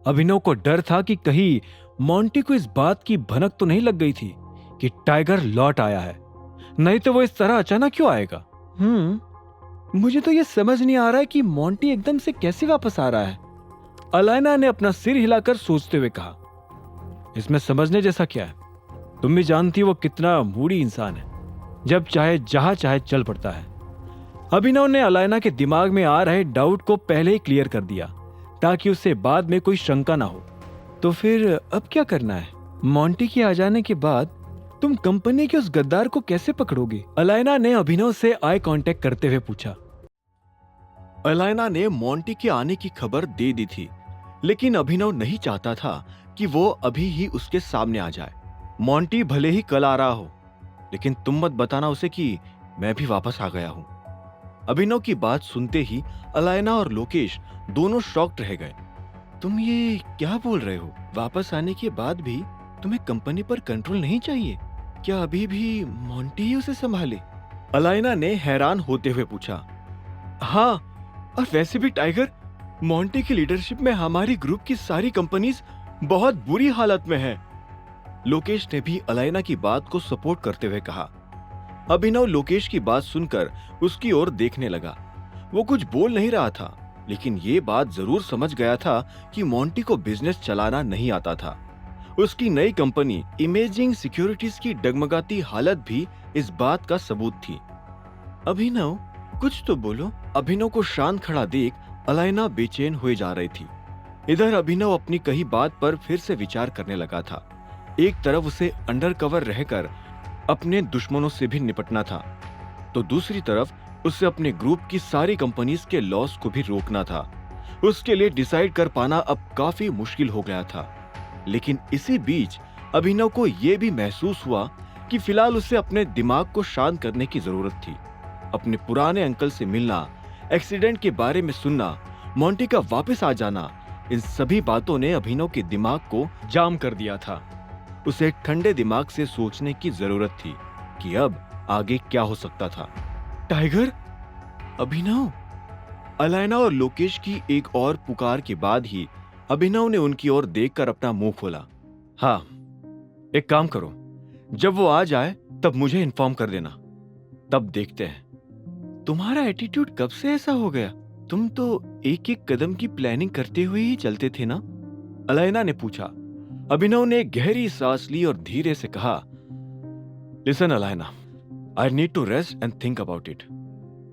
अभिनव को डर था कि कहीं मोंटी को इस बात की भनक तो नहीं लग गई थी कि टाइगर लौट आया है, नहीं तो वो इस तरह अचानक क्यों आएगा। मुझे तो ये समझ नहीं आ रहा है कि मोंटी एकदम से कैसे वापस आ रहा है। अलाइना ने अपना सिर हिलाकर सोचते हुए कहा, इसमें समझने जैसा क्या है? तुम भी जानती हो वो कितना मूडी इंसान है, जब चाहे जहां चाहे चल पड़ता है। अभिनव ने अलाइना के दिमाग में आ रहे डाउट को पहले ही क्लियर कर दिया ताकि उसे बाद में कोई शंका ना हो। तो फिर अब क्या करना है? मोंटी के आ जाने के बाद तुम कंपनी के उस गद्दार को कैसे पकड़ोगे? अलाइना ने अभिनव से आई कांटेक्ट करते हुए पूछा। अलाइना ने मोंटी के आने की खबर दे दी थी, लेकिन अभिनव नहीं चाहता था कि वो अभी ही उसके सामने आ जाए। मोंटी भले ही कल आ रहा हो, लेकिन तुम मत बताना उसे कि मैं भी वापस आ गया हूं। अभिनव की बात सुनते ही अलाइना और लोकेश दोनों शॉक्ड रह गए। तुम ये क्या बोल रहे हो? वापस आने के बाद भी तुम्हें कंपनी पर कंट्रोल नहीं चाहिए? क्या अभी भी मोंटी ही उसे संभाले? अलाइना ने हैरान होते हुए पूछा। हाँ, और वैसे भी टाइगर, मोंटी की लीडरशिप में हमारी ग्रुप की सारी कंपनीज बहुत बुरी हालत में है। लोकेश ने भी अलाइना की बात को सपोर्ट करते हुए कहा। अभिनव लोकेश की बात सुनकर उसकी ओर देखने लगा। वो कुछ बोल नहीं रहा था, लेकिन ये बात जरूर समझ गया था कि मोंटी को बिजनेस चलाना नहीं आता था। उसकी नई कंपनी इमेजिंग सिक्योरिटीज की डगमगाती हालत भी इस बात का सबूत थी। अभिनव, कुछ तो बोलो। अभिनव को शांत खड़ा देख अलाइना बेचैन हुए जा रही थी। इधर अभिनव अपनी कही बात पर फिर से विचार करने लगा था। एक तरफ उसे अंडरकवर रहकर अपने दुश्मनों से भी निपटना था, तो दूसरी तरफ उसे अपने ग्रुप की सारी कंपनीज के लॉस को भी रोकना था। उसके लिए डिसाइड कर पाना अब काफी मुश्किल हो गया था। लेकिन इसी बीच अभिनव को यह भी महसूस हुआ कि फिलहाल उसे अपने दिमाग को शांत करने की जरूरत थी। अपने पुराने अंकल से मिलना, एक्सीडेंट के बारे में सुनना, मोंटी का वापस आ जाना, इन सभी बातों ने अभिनव के दिमाग को जाम कर दिया था। उसे ठंडे दिमाग से सोचने की जरूरत थी कि अब आगे क्या हो सकता था। टाइगर, अभिनव। अलाइना और लोकेश की एक और पुकार के बाद ही अभिनव ने उनकी ओर देखकर अपना मुंह खोला। हाँ, एक काम करो, जब वो आ जाए तब मुझे इन्फॉर्म कर देना, तब देखते हैं। तुम्हारा एटीट्यूड कब से ऐसा हो गया? तुम तो एक एक कदम की प्लानिंग करते हुए ही चलते थे ना? अलाइना ने पूछा। अभिनव ने गहरी सांस ली और धीरे से कहा, listen Alaina, I need to rest and think about it.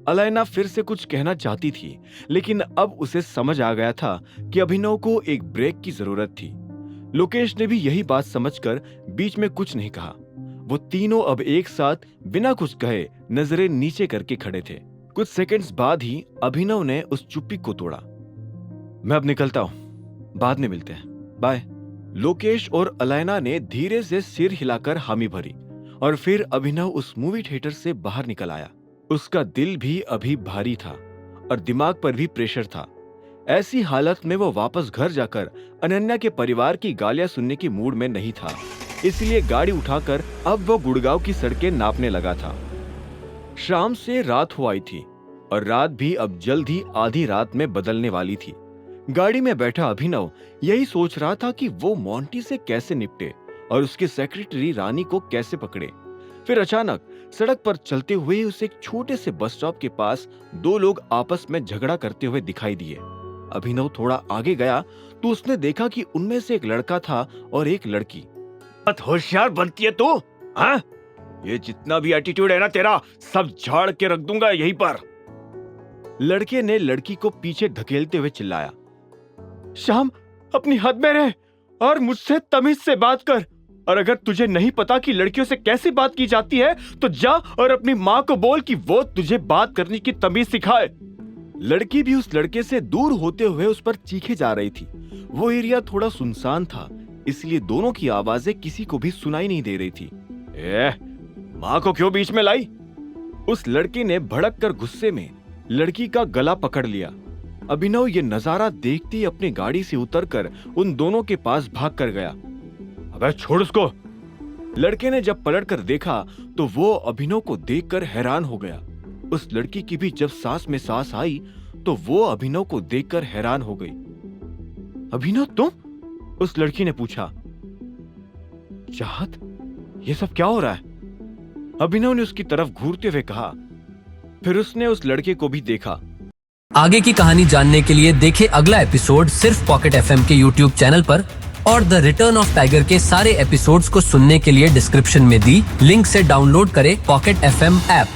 Alaina फिर से कुछ कहना चाहती थी, लेकिन अब उसे समझ आ गया था कि अभिनव को एक ब्रेक की जरूरत थी। लोकेश ने भी यही बात समझकर बीच में कुछ नहीं कहा। वो तीनों अब एक साथ बिना कुछ कहे नजरें नीचे करके खड़े थे। कुछ सेकंड्स बाद ही अभिनव ने उस चुप्पी को तोड़ा। मैं अब निकलता हूं, बाद में मिलते हैं, बाय। लोकेश और अलाइना ने धीरे से सिर हिलाकर हामी भरी और फिर अभिनव उस मूवी थिएटर से बाहर निकल आया। उसका दिल भी अभी भारी था और दिमाग पर भी प्रेशर था। ऐसी हालत में वो वापस घर जाकर अनन्या के परिवार की गालियां सुनने की मूड में नहीं था, इसलिए गाड़ी उठाकर अब वो गुड़गांव की सड़कें नापने लगा था। शाम से रात हो आई थी और रात भी अब जल्द ही आधी रात में बदलने वाली थी। गाड़ी में बैठा अभिनव यही सोच रहा था कि वो मोंटी से कैसे निपटे और उसकी सेक्रेटरी रानी को कैसे पकड़े। फिर अचानक सड़क पर चलते हुए उसे एक छोटे से बस स्टॉप के पास दो लोग आपस में झगड़ा करते हुए दिखाई दिए। अभिनव थोड़ा आगे गया तो उसने देखा कि उनमें से एक लड़का था और एक लड़की। बहुत होशियार बनती है तू, हाँ? ये जितना भी एटीट्यूड है ना तेरा, सब झाड़ के रख दूंगा यहीं पर। लड़के ने लड़की को पीछे धकेलते हुए चिल्लाया। श्याम, अपनी हद में रह और मुझसे तमीज से बात कर, और अगर तुझे नहीं पता कि लड़कियों से कैसे बात की जाती है तो जा और अपनी माँ को बोल कि वो तुझे बात करने की तमीज सिखाए। लड़की भी उस लड़के से दूर होते हुए उस पर चीखे जा रही थी। वो एरिया थोड़ा सुनसान था, इसलिए दोनों की आवाजें किसी को भी सुनाई नहीं दे रही थी। माँ को क्यों बीच में लाई? उस लड़के ने भड़क कर गुस्से में लड़की का गला पकड़ लिया। अभिनव ये नजारा देखते ही अपनी गाड़ी से उतरकर उन दोनों के पास भाग कर गया। अबे छोड़ उसको। लड़के ने जब पलट कर देखा तो वो अभिनव को देखकर हैरान हो गया। उस लड़की की भी जब सांस में सांस आई तो वो अभिनव को देखकर हैरान हो गई। अभिनव, तुम? उस लड़की ने पूछा। चाहत, ये सब क्या हो रहा है? अभिनव ने उसकी तरफ घूरते हुए कहा। फिर उसने उस लड़के को भी देखा। आगे की कहानी जानने के लिए देखें अगला एपिसोड सिर्फ पॉकेट एफएम के यूट्यूब चैनल पर, और द रिटर्न ऑफ टाइगर के सारे एपिसोड्स को सुनने के लिए डिस्क्रिप्शन में दी लिंक से डाउनलोड करें पॉकेट एफएम ऐप।